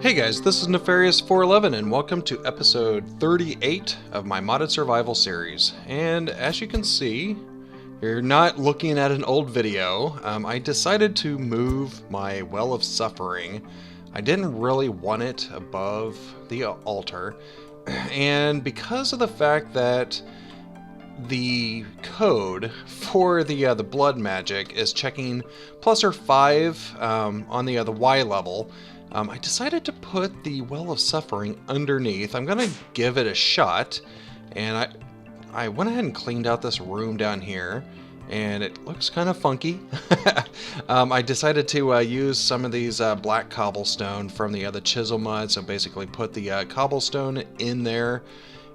Hey guys, this is Nefarious411 and welcome to episode 38 of my modded survival series. And as you can see, you're not looking at an old video. I decided to move my Well of Suffering. I didn't really want it above the altar, and because of the fact that the code for the blood magic is checking plus or 5 on the Y level, I decided to put the Well of Suffering underneath. I'm gonna give it a shot, and I went ahead and cleaned out this room down here, and it looks kind of funky. I decided to use some of these black cobblestone from the other chisel mud, so basically put the cobblestone in there,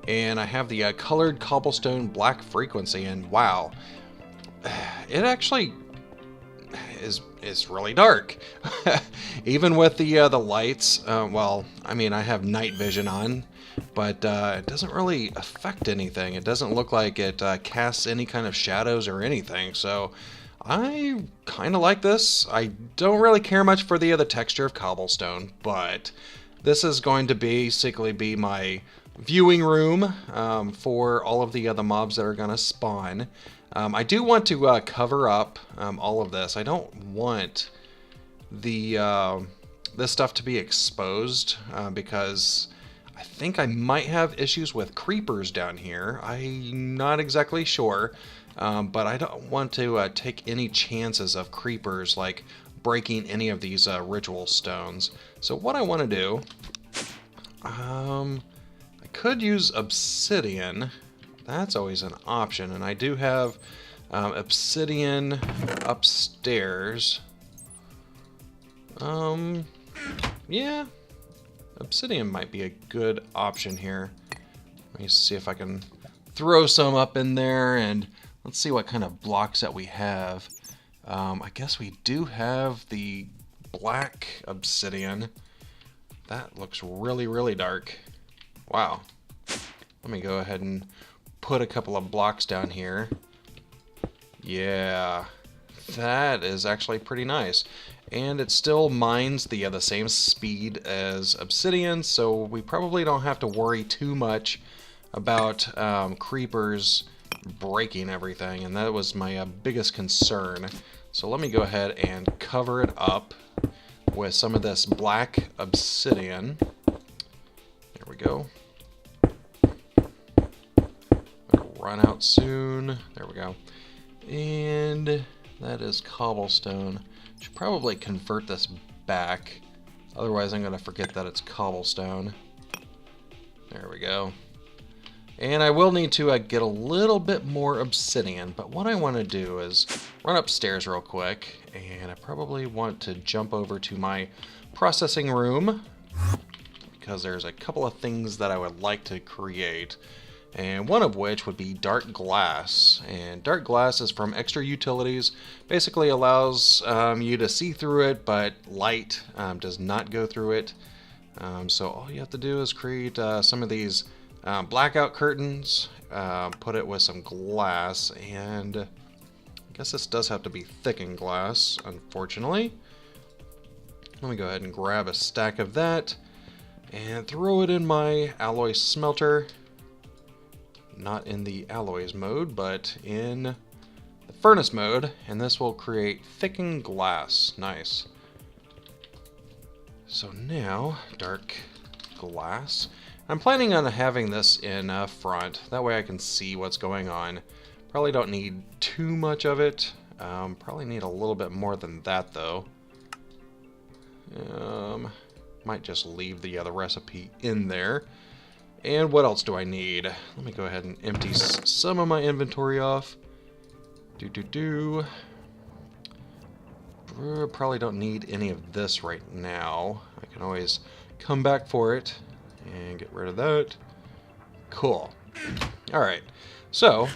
and I have the colored cobblestone black frequency, and wow, it actually is really dark. Even with the lights, well, I mean, I have night vision on, but it doesn't really affect anything. It doesn't look like it casts any kind of shadows or anything, so I kind of like this. I don't really care much for the other texture of cobblestone, but this is going to basically be my viewing room for all of the other mobs that are going to spawn. I do want to cover up all of this. I don't want the this stuff to be exposed because I think I might have issues with creepers down here. I'm not exactly sure, but I don't want to take any chances of creepers like breaking any of these ritual stones. So what I want to do, I could use obsidian. That's always an option, and I do have obsidian upstairs. Yeah, obsidian might be a good option here. Let me see if I can throw some up in there, and let's see what kind of blocks that we have. I guess we do have the black obsidian. That looks really, really dark. Wow. Let me go ahead and put a couple of blocks down here. Yeah, that is actually pretty nice. And it still mines the same speed as obsidian, so we probably don't have to worry too much about creepers breaking everything, and that was my biggest concern. So let me go ahead and cover it up with some of this black obsidian. There we go. Run out soon. There we go. And that is cobblestone. Should probably convert this back, otherwise I'm going to forget that it's cobblestone. There we go. And I will need to get a little bit more obsidian, but what I want to do is run upstairs real quick, and I probably want to jump over to my processing room because there's a couple of things that I would like to create. And one of which would be dark glass. And dark glass is from Extra Utilities. Basically allows you to see through it, but light does not go through it. So all you have to do is create some of these blackout curtains, put it with some glass, and I guess this does have to be thickened glass, unfortunately. Let me go ahead and grab a stack of that and throw it in my alloy smelter. Not in the alloys mode, but in the furnace mode, and this will create thickened glass. Nice. So now, dark glass. I'm planning on having this in front, that way I can see what's going on. Probably don't need too much of it. Probably need a little bit more than that, though. Might just leave the other recipe in there. And what else do I need? Let me go ahead and empty some of my inventory off. Probably don't need any of this right now. I can always come back for it and get rid of that. Cool. Alright, so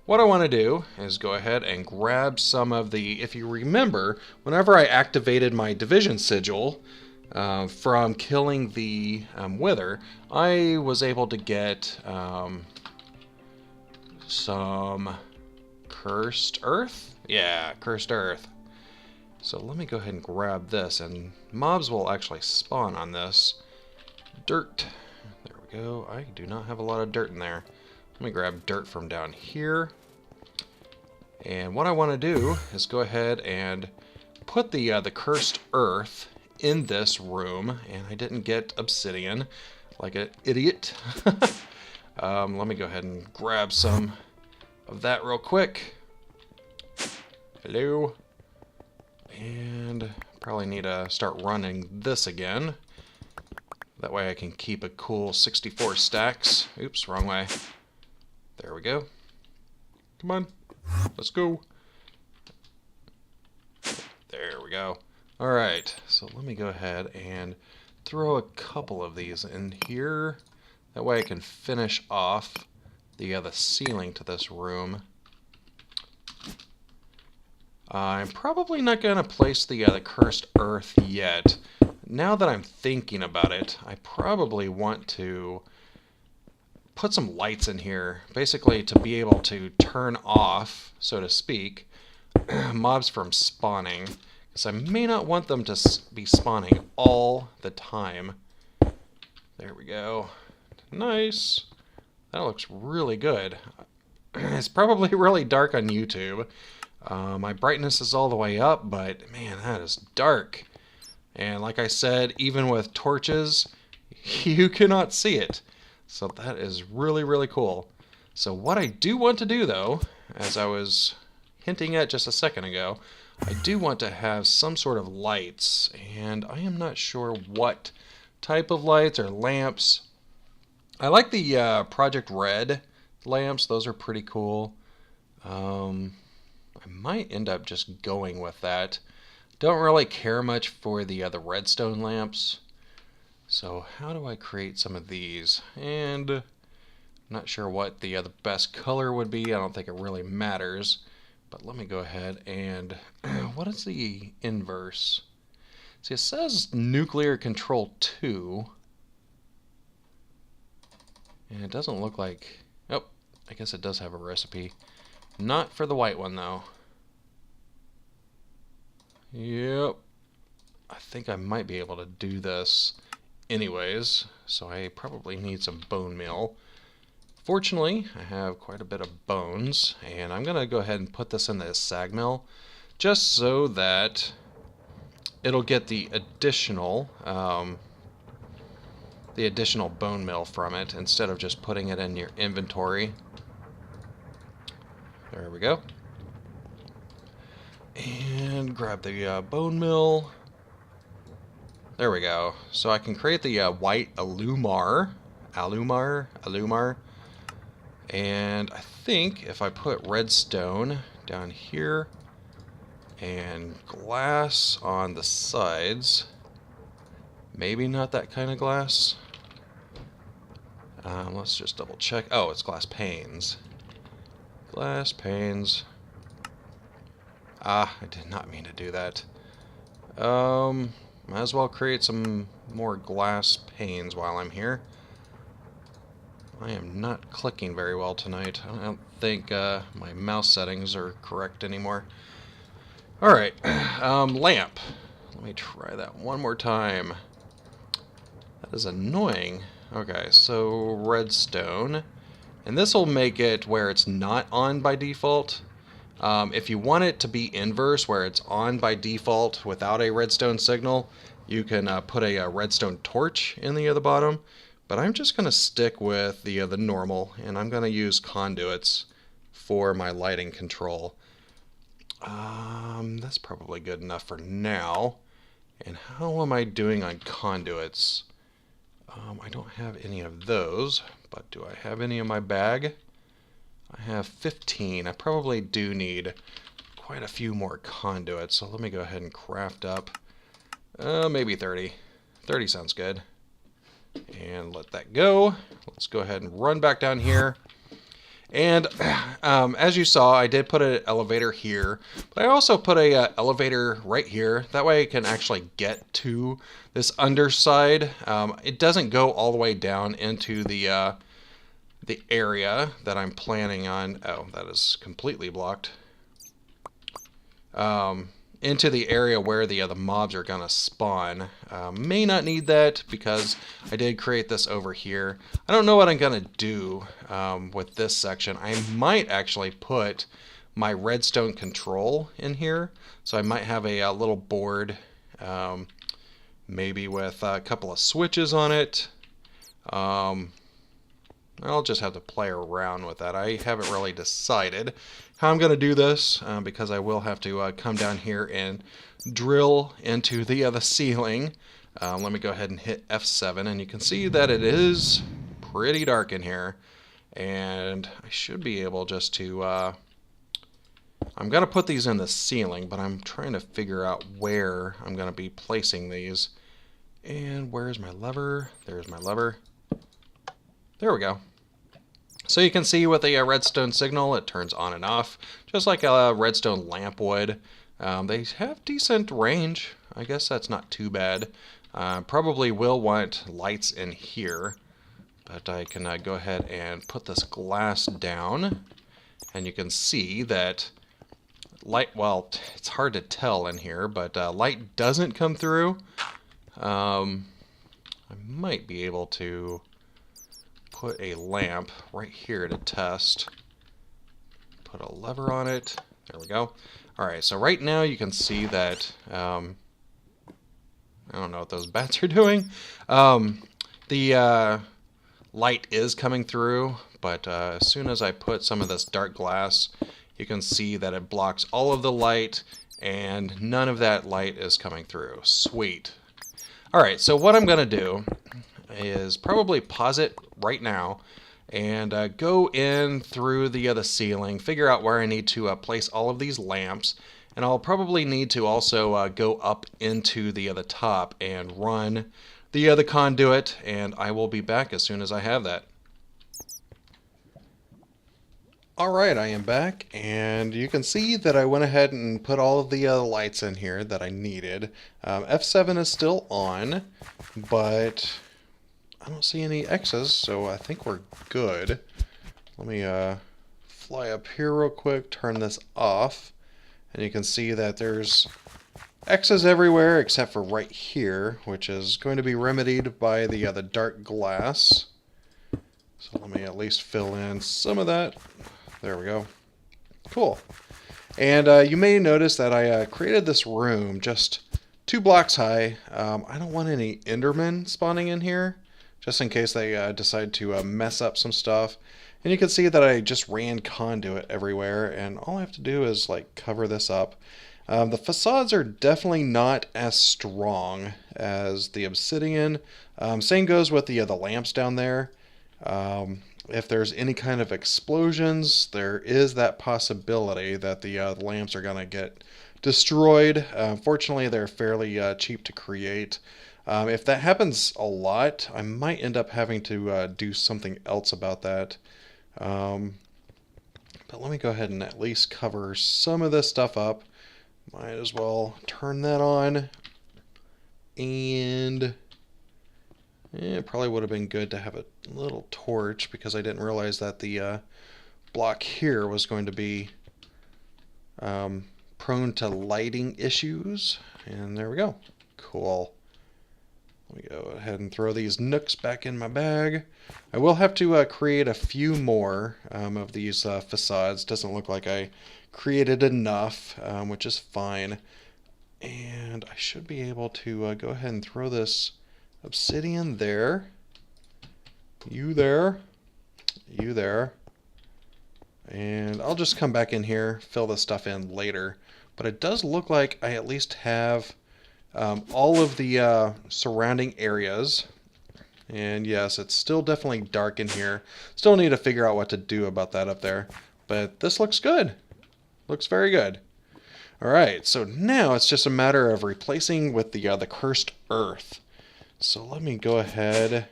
what I want to do is go ahead and grab some of the, if you remember, whenever I activated my division sigil, from killing the wither, I was able to get some cursed earth. Yeah, cursed earth. So let me go ahead and grab this, and mobs will actually spawn on this. Dirt. There we go. I do not have a lot of dirt in there. Let me grab dirt from down here. And what I want to do is go ahead and put the cursed earth in this room. And I didn't get obsidian like an idiot. Let me go ahead and grab some of that real quick. Hello. And probably need to start running this again. That way I can keep a cool 64 stacks. Oops, wrong way. There we go. Come on. Let's go. There we go. Alright, so let me go ahead and throw a couple of these in here. That way I can finish off the ceiling to this room. I'm probably not going to place the cursed earth yet. Now that I'm thinking about it, I probably want to put some lights in here, basically to be able to turn off, so to speak, mobs from spawning, because I may not want them to be spawning all the time. There we go. Nice. That looks really good. It's probably really dark on YouTube. My brightness is all the way up, but man, that is dark. And like I said, even with torches, you cannot see it. So that is really, really cool. So what I do want to do, though, as I was hinting at just a second ago, I do want to have some sort of lights. And I am not sure what type of lights or lamps. I like the Project Red lamps. Those are pretty cool. I might end up just going with that. Don't really care much for the redstone lamps. So how do I create some of these? And I'm not sure what the best color would be. I don't think it really matters. But let me go ahead and... what is the inverse? See, it says nuclear control 2. And it doesn't look like... oh, I guess it does have a recipe. Not for the white one, though. Yep. I think I might be able to do this anyways, so I probably need some bone meal. Fortunately, I have quite a bit of bones, and I'm going to go ahead and put this in the sag mill, just so that it'll get the additional bone meal from it, instead of just putting it in your inventory. There we go. And grab the bone meal. There we go. So I can create the white alumar. And I think if I put redstone down here and glass on the sides, maybe not that kind of glass. Let's just double check. Oh, it's glass panes. Glass panes. Ah, I did not mean to do that. Might as well create some more glass panes while I'm here. I am not clicking very well tonight. I don't think my mouse settings are correct anymore. Alright, lamp. Let me try that one more time. That is annoying. Okay, so redstone. And this will make it where it's not on by default. If you want it to be inverse, where it's on by default without a redstone signal, you can put a redstone torch in the bottom. But I'm just going to stick with the normal, and I'm going to use conduits for my lighting control. That's probably good enough for now. And how am I doing on conduits? I don't have any of those, but do I have any in my bag? I have 15. I probably do need quite a few more conduits, so let me go ahead and craft up maybe 30. 30 sounds good. And let that go. Let's go ahead and run back down here. And as you saw, I did put an elevator here, but I also put a elevator right here. That way I can actually get to this underside. It doesn't go all the way down into the area that I'm planning on. Oh, that is completely blocked. into the area where the mobs are gonna spawn. May not need that because I did create this over here. I don't know what I'm gonna do with this section. I might actually put my redstone control in here. So I might have a little board, maybe with a couple of switches on it. I'll just have to play around with that. I haven't really decided how I'm going to do this because I will have to come down here and drill into the ceiling. Let me go ahead and hit F7, and you can see that it is pretty dark in here. And I should be able just to... I'm going to put these in the ceiling, but I'm trying to figure out where I'm going to be placing these. And where's my lever? There's my lever. There we go. So you can see with the redstone signal, it turns on and off, just like a redstone lamp would. They have decent range. I guess that's not too bad. Probably will want lights in here, but I can go ahead and put this glass down, and you can see that light, well, it's hard to tell in here, but light doesn't come through. I might be able to put a lamp right here to test. Put a lever on it. There we go. Alright, so right now you can see that, I don't know what those bats are doing. The light is coming through, but as soon as I put some of this dark glass, you can see that it blocks all of the light, and none of that light is coming through. Sweet. Alright, so what I'm going to do is probably pause it right now and go in through the ceiling, figure out where I need to place all of these lamps, and I'll probably need to also go up into the top and run the conduit, and I will be back as soon as I have that. Alright, I am back, and you can see that I went ahead and put all of the lights in here that I needed. F7 is still on, but I don't see any X's, so I think we're good. Let me fly up here real quick, turn this off, and you can see that there's X's everywhere except for right here, which is going to be remedied by the dark glass. So let me at least fill in some of that. There we go. Cool. And you may notice that I created this room just 2 blocks high. I don't want any Endermen spawning in here, just in case they decide to mess up some stuff. And you can see that I just ran conduit everywhere, and all I have to do is like cover this up. The facades are definitely not as strong as the obsidian. Same goes with the lamps down there. If there's any kind of explosions, there is that possibility that the lamps are going to get destroyed. Fortunately, they're fairly cheap to create. If that happens a lot, I might end up having to do something else about that. But let me go ahead and at least cover some of this stuff up. Might as well turn that on. And it probably would have been good to have a little torch, because I didn't realize that the block here was going to be prone to lighting issues. And there we go. Cool. Let me go ahead and throw these nooks back in my bag. I will have to create a few more of these facades. Doesn't look like I created enough, which is fine. And I should be able to go ahead and throw this obsidian there. You there. You there. And I'll just come back in here, fill this stuff in later. But it does look like I at least have all of the surrounding areas. And yes, it's still definitely dark in here. Still need to figure out what to do about that up there. But this looks good. Looks very good. Alright, so now it's just a matter of replacing with the cursed earth. So let me go ahead.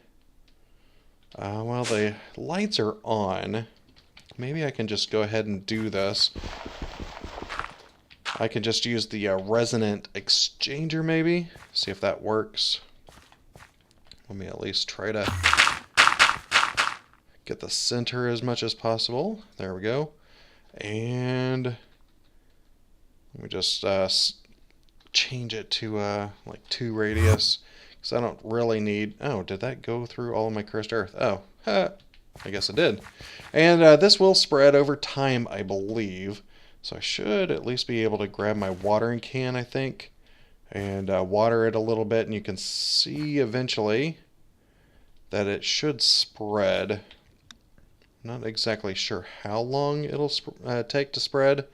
While the lights are on, maybe I can just go ahead and do this. I can just use the resonant exchanger maybe. See if that works. Let me at least try to get the center as much as possible. There we go. And let me just change it to like 2 radius, because I don't really need... Oh, did that go through all of my cursed earth? Oh, I guess it did. And this will spread over time, I believe. So I should at least be able to grab my watering can, I think, and water it a little bit, and you can see eventually that it should spread. Not exactly sure how long it'll take to spread,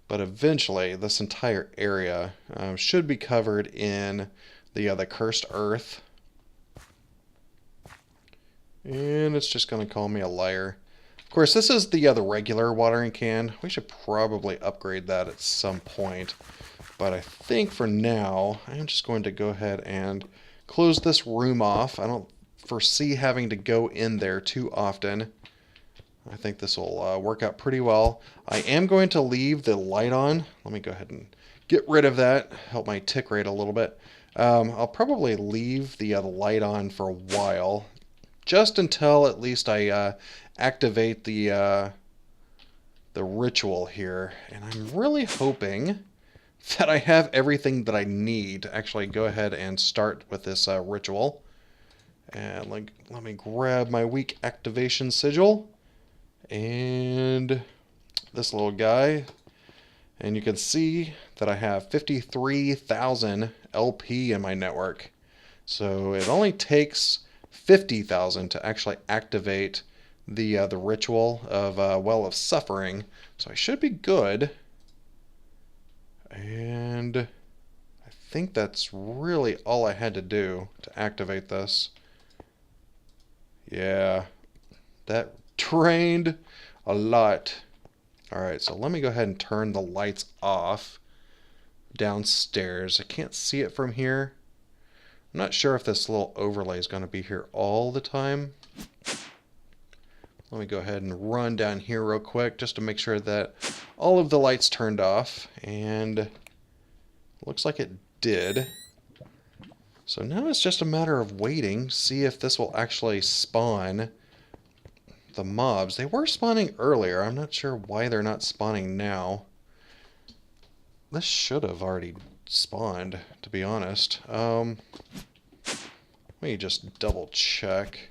but eventually this entire area should be covered in the cursed earth. And it's just going to call me a liar. Of course, this is the regular watering can. We should probably upgrade that at some point. But I think for now, I'm just going to go ahead and close this room off. I don't foresee having to go in there too often. I think this will work out pretty well. I am going to leave the light on. Let me go ahead and get rid of that. Help my tick rate a little bit. I'll probably leave the light on for a while, just until at least I activate the ritual here. And I'm really hoping that I have everything that I need to actually go ahead and start with this ritual. And let me grab my weak activation sigil and this little guy. And you can see that I have 53,000 LP in my network. So it only takes 50,000 to actually activate the ritual of Well of Suffering. So I should be good. And I think that's really all I had to do to activate this. Yeah, that drained a lot. Alright, so let me go ahead and turn the lights off downstairs. I can't see it from here. I'm not sure if this little overlay is going to be here all the time. Let me go ahead and run down here real quick just to make sure that all of the lights turned off. And looks like it did. So now it's just a matter of waiting, see if this will actually spawn the mobs. They were spawning earlier. I'm not sure why they're not spawning now. This should have already spawned, to be honest. Let me just double check.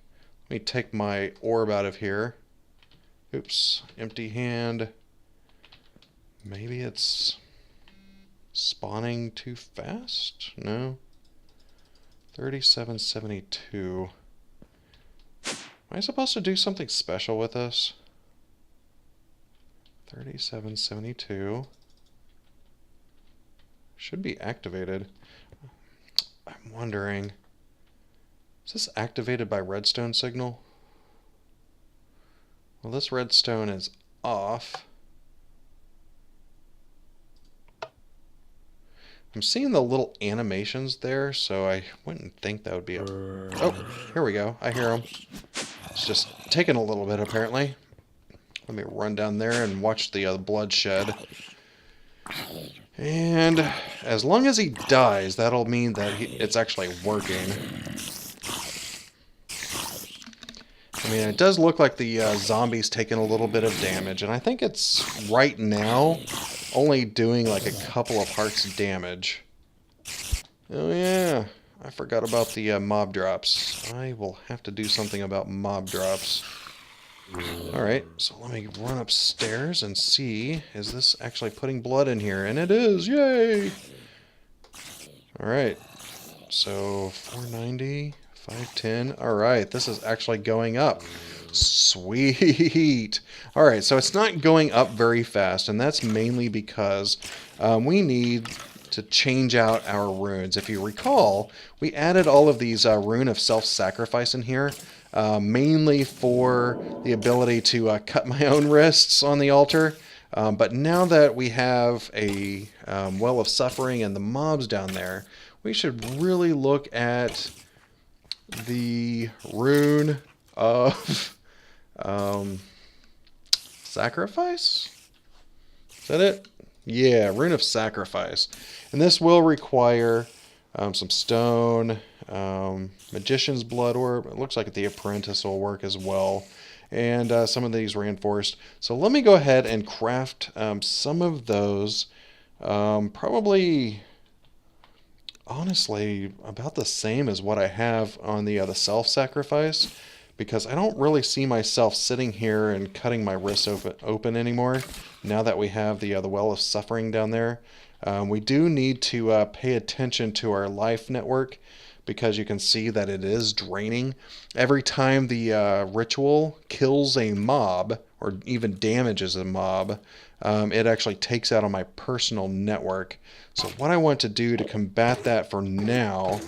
Let me take my orb out of here. Oops, empty hand. Maybe it's spawning too fast? No. 3772. Am I supposed to do something special with this? 3772. Should be activated. I'm wondering, is this activated by redstone signal? Well, this redstone is off. I'm seeing the little animations there, so I wouldn't think that would be a... Oh, here we go. I hear them. It's just taking a little bit, apparently. Let me run down there and watch the bloodshed. And as long as he dies, that'll mean that it's actually working. I mean, it does look like the zombie's taking a little bit of damage, and I think it's right now only doing like a couple of hearts damage. Oh yeah, I forgot about the mob drops. I will have to do something about mob drops. Alright, so let me run upstairs and see, is this actually putting blood in here? And it is, yay! Alright, so 490, 510, alright, this is actually going up. Sweet! Alright, so it's not going up very fast, and that's mainly because we need to change out our runes. If you recall, we added all of these rune of self-sacrifice in here, mainly for the ability to cut my own wrists on the altar. But now that we have a Well of Suffering and the mobs down there, we should really look at the rune of sacrifice? Is that it? Yeah, rune of sacrifice. And this will require some stone, magician's blood orb. It looks like the apprentice will work as well. And some of these reinforced. So let me go ahead and craft some of those Probably, honestly, about the same as what I have on the self-sacrifice, because I don't really see myself sitting here and cutting my wrists open anymore. Now that we have the well of suffering down there, we do need to pay attention to our life network, because you can see that it is draining. Every time the ritual kills a mob or even damages a mob, it actually takes out on my personal network. So what I want to do to combat that for now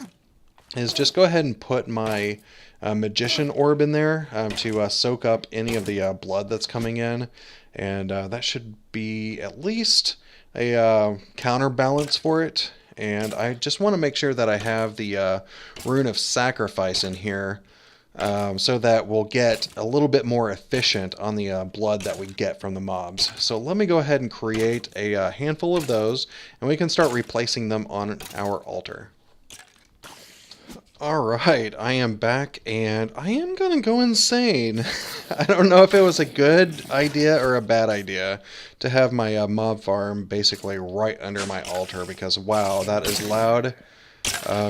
is just go ahead and put my magician orb in there to soak up any of the blood that's coming in. And that should be at least a counterbalance for it. And I just want to make sure that I have the rune of sacrifice in here, so that we'll get a little bit more efficient on the blood that we get from the mobs. So let me go ahead and create a handful of those, and we can start replacing them on our altar. Alright, I am back, and I am gonna go insane. I don't know if it was a good idea or a bad idea to have my mob farm basically right under my altar, because wow, that is loud.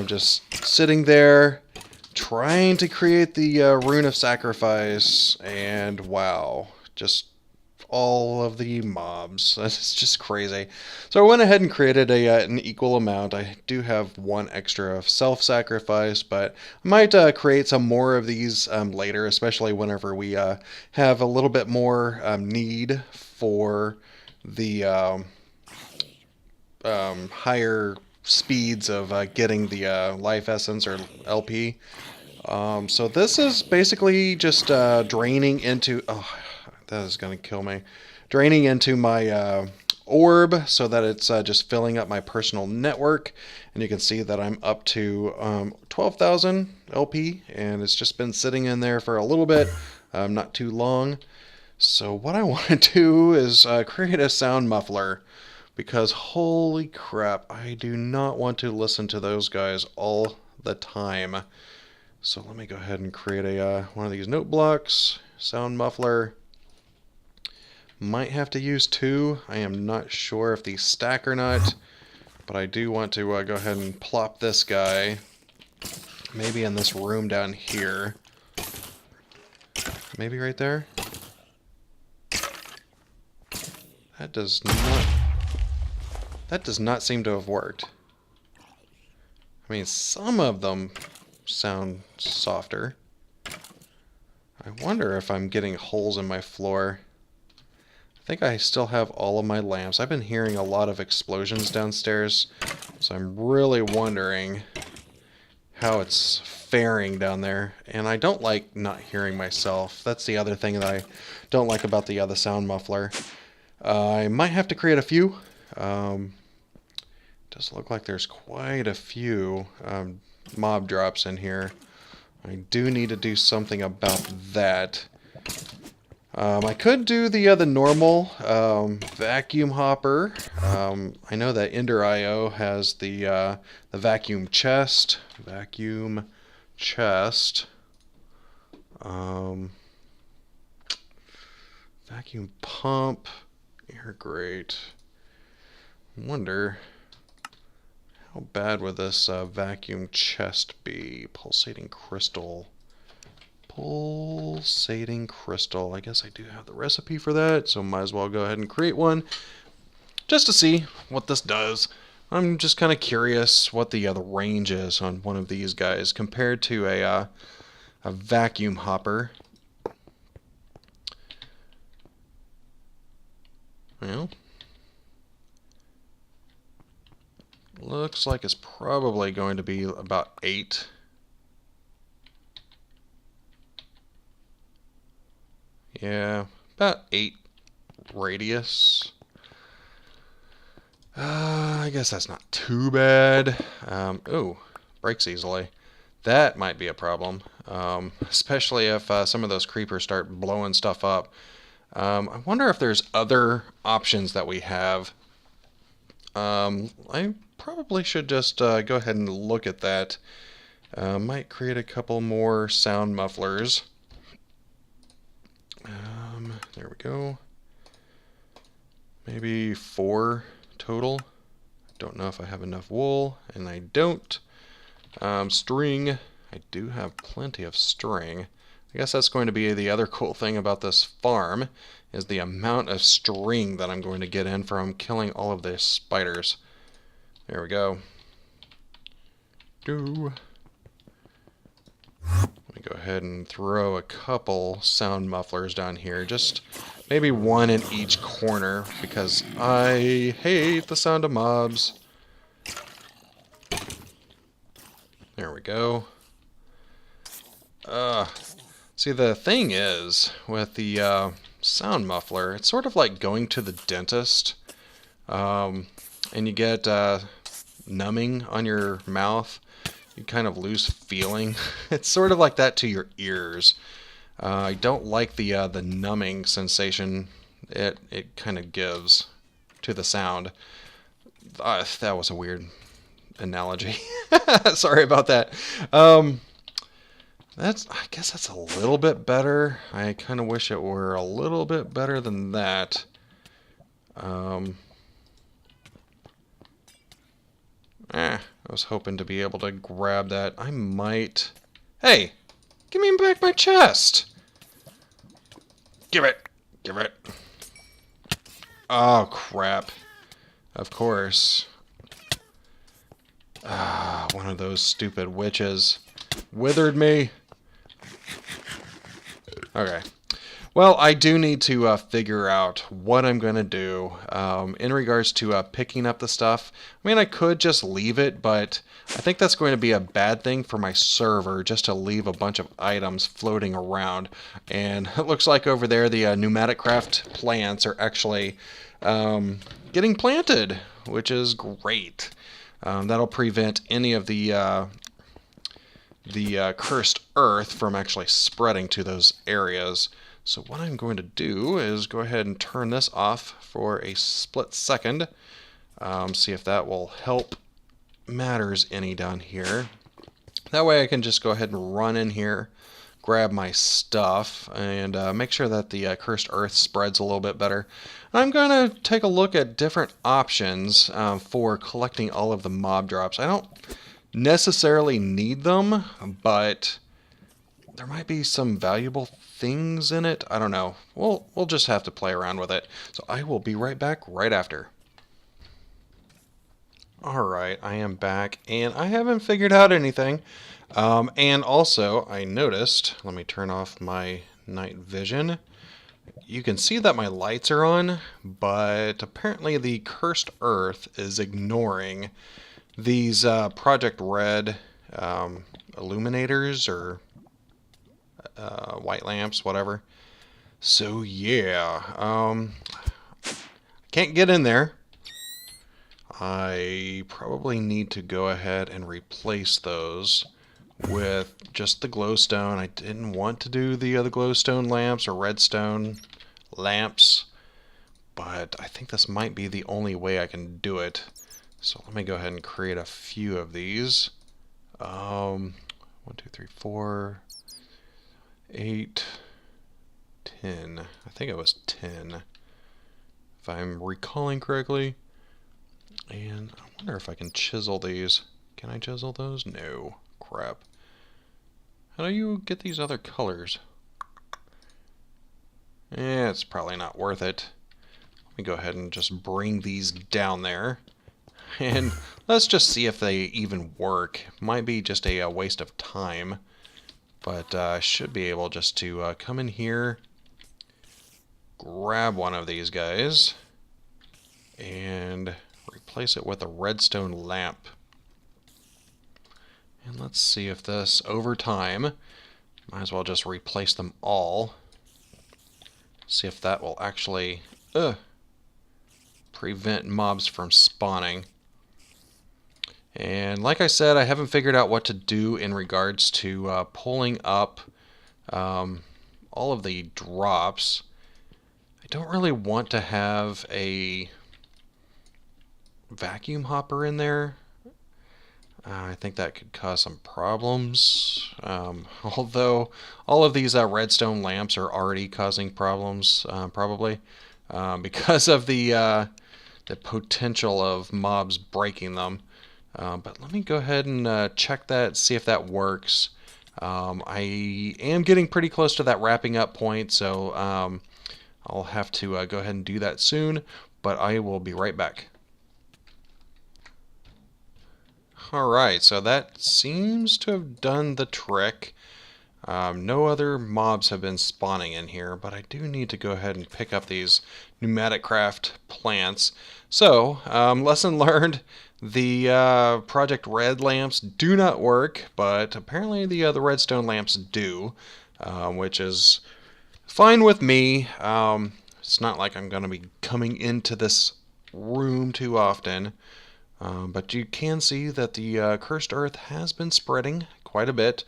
Just sitting there, trying to create the rune of sacrifice, and wow, just all of the mobs. It's just crazy. So I went ahead and created an equal amount. I do have one extra of self-sacrifice, but I might create some more of these later, especially whenever we have a little bit more need for the higher speeds of getting the life essence or LP. So this is basically just draining into... Oh, that is going to kill me. Draining into my orb so that it's just filling up my personal network. And you can see that I'm up to 12,000 LP. And it's just been sitting in there for a little bit. Not too long. So what I want to do is create a sound muffler. Because holy crap, I do not want to listen to those guys all the time. So let me go ahead and create a one of these note blocks. Sound muffler. Might have to use two. I am not sure if these stack or not, but I do want to go ahead and plop this guy maybe in this room down here. Maybe right there. That does not seem to have worked. I mean, some of them sound softer. I wonder if I'm getting holes in my floor. I think I still have all of my lamps. I've been hearing a lot of explosions downstairs, so I'm really wondering how it's faring down there. And I don't like not hearing myself. That's the other thing that I don't like about the other sound muffler. I might have to create a few. Does look like there's quite a few mob drops in here. I do need to do something about that. I could do the normal vacuum hopper. I know that Ender.io has the vacuum chest. Vacuum chest. Vacuum pump. Air grate. I wonder how bad would this vacuum chest be? Pulsating crystal. Pulsating crystal. I guess I do have the recipe for that, so might as well go ahead and create one just to see what this does. I'm just kind of curious what the range is on one of these guys compared to a vacuum hopper. Well, looks like it's probably going to be about 8. Yeah, about 8 radius. I guess that's not too bad. Ooh, breaks easily. That might be a problem, especially if some of those creepers start blowing stuff up. I wonder if there's other options that we have. I probably should just go ahead and look at that. Might create a couple more sound mufflers. There we go. Maybe 4 total. Don't know if I have enough wool, and I don't. String. I do have plenty of string. I guess that's going to be the other cool thing about this farm, is the amount of string that I'm going to get in from killing all of the spiders. There we go. Let me go ahead and throw a couple sound mufflers down here. Just maybe one in each corner, because I hate the sound of mobs. There we go. See, the thing is, with the sound muffler, it's sort of like going to the dentist, and you get numbing on your mouth. You kind of lose feeling. It's sort of like that to your ears. I don't like the numbing sensation it kind of gives to the sound. That was a weird analogy. Sorry about that. I guess that's a little bit better. I kind of wish it were a little bit better than that. I was hoping to be able to grab that. I might... Hey! Give me back my chest! Give it! Give it! Oh, crap. Of course. One of those stupid witches withered me. Okay. Well, I do need to figure out what I'm going to do in regards to picking up the stuff. I mean, I could just leave it, but I think that's going to be a bad thing for my server, just to leave a bunch of items floating around. And it looks like over there the pneumatic craft plants are actually getting planted, which is great. That'll prevent any of the cursed earth from actually spreading to those areas. So what I'm going to do is go ahead and turn this off for a split second. See if that will help matters any down here. That way I can just go ahead and run in here, grab my stuff, and make sure that the cursed earth spreads a little bit better. I'm going to take a look at different options for collecting all of the mob drops. I don't necessarily need them, but there might be some valuable things in it. I don't know. We'll just have to play around with it. So I will be right back right after. Alright, I am back, and I haven't figured out anything. And also, I noticed, let me turn off my night vision. You can see that my lights are on, but apparently the cursed earth is ignoring these Project Red illuminators, or white lamps, whatever. So yeah, can't get in there. I probably need to go ahead and replace those with just the glowstone. I didn't want to do the other glowstone lamps or redstone lamps, but I think this might be the only way I can do it. So let me go ahead and create a few of these. 1, 2, 3, 4, 8, 10. I think it was 10, if I'm recalling correctly. And I wonder if I can chisel these. Can I chisel those? No. Crap. How do you get these other colors? It's probably not worth it. Let me go ahead and just bring these down there. And let's just see if they even work. Might be just a waste of time. But I should be able just to come in here, grab one of these guys, and replace it with a redstone lamp. And let's see if this, over time, might as well just replace them all. See if that will actually prevent mobs from spawning. And like I said, I haven't figured out what to do in regards to pulling up all of the drops. I don't really want to have a vacuum hopper in there. I think that could cause some problems. Although all of these redstone lamps are already causing problems, probably, because of the the potential of mobs breaking them. But let me go ahead and check that, see if that works. I am getting pretty close to that wrapping up point, so I'll have to go ahead and do that soon, but I will be right back. Alright, so that seems to have done the trick. No other mobs have been spawning in here, but I do need to go ahead and pick up these pneumatic craft plants. So, lesson learned, the Project Red lamps do not work, but apparently the redstone lamps do, which is fine with me. It's not like I'm going to be coming into this room too often, but you can see that the cursed earth has been spreading quite a bit.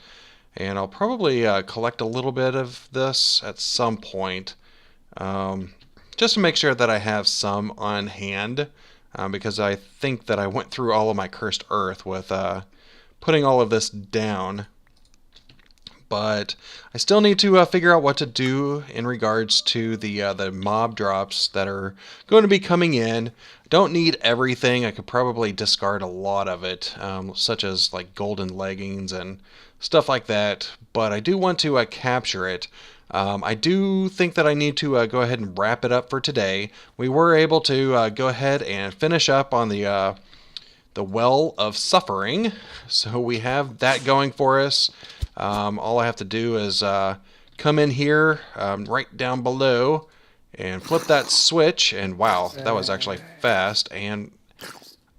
And I'll probably collect a little bit of this at some point, just to make sure that I have some on hand, because I think that I went through all of my cursed earth with putting all of this down. But I still need to figure out what to do in regards to the mob drops that are going to be coming in. Don't need everything. I could probably discard a lot of it, such as like golden leggings and stuff like that. But I do want to capture it. I do think that I need to go ahead and wrap it up for today. We were able to go ahead and finish up on the Well of Suffering, so we have that going for us. All I have to do is come in here right down below and flip that switch, and wow, that was actually fast. And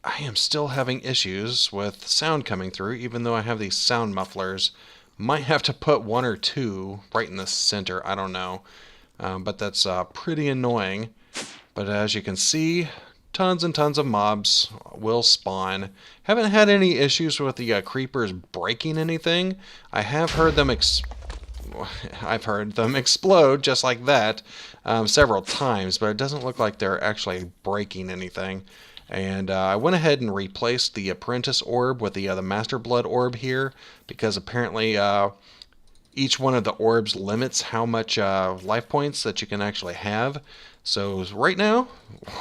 I am still having issues with sound coming through, even though I have these sound mufflers. Might have to put one or two right in the center, I don't know. But that's pretty annoying. But as you can see, tons and tons of mobs will spawn. Haven't had any issues with the creepers breaking anything. I have heard them explode just like that several times, but it doesn't look like they're actually breaking anything. And I went ahead and replaced the Apprentice Orb with the Master Blood Orb here, because apparently each one of the orbs limits how much life points that you can actually have. So right now,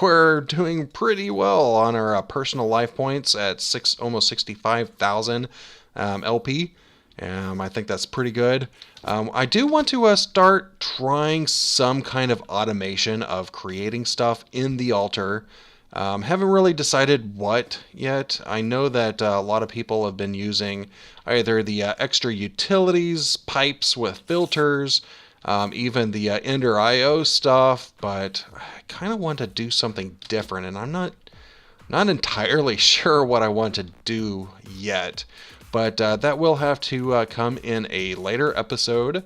we're doing pretty well on our personal life points at almost 65,000 LP. I think that's pretty good. I do want to start trying some kind of automation of creating stuff in the altar. Haven't really decided what yet. I know that a lot of people have been using either the extra utilities, pipes with filters, even the Ender IO stuff, but I kind of want to do something different, and I'm not entirely sure what I want to do yet. But that will have to come in a later episode.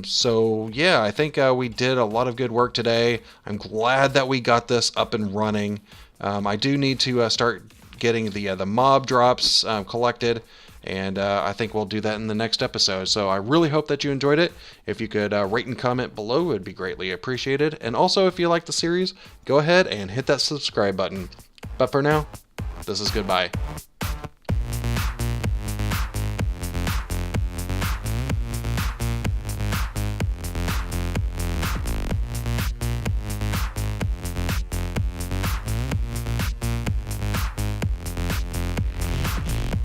So yeah, I think we did a lot of good work today. I'm glad that we got this up and running. I do need to start getting the mob drops collected, and I think we'll do that in the next episode. So I really hope that you enjoyed it. If you could rate and comment below, it would be greatly appreciated. And also, if you like the series, go ahead and hit that subscribe button. But for now, this is goodbye.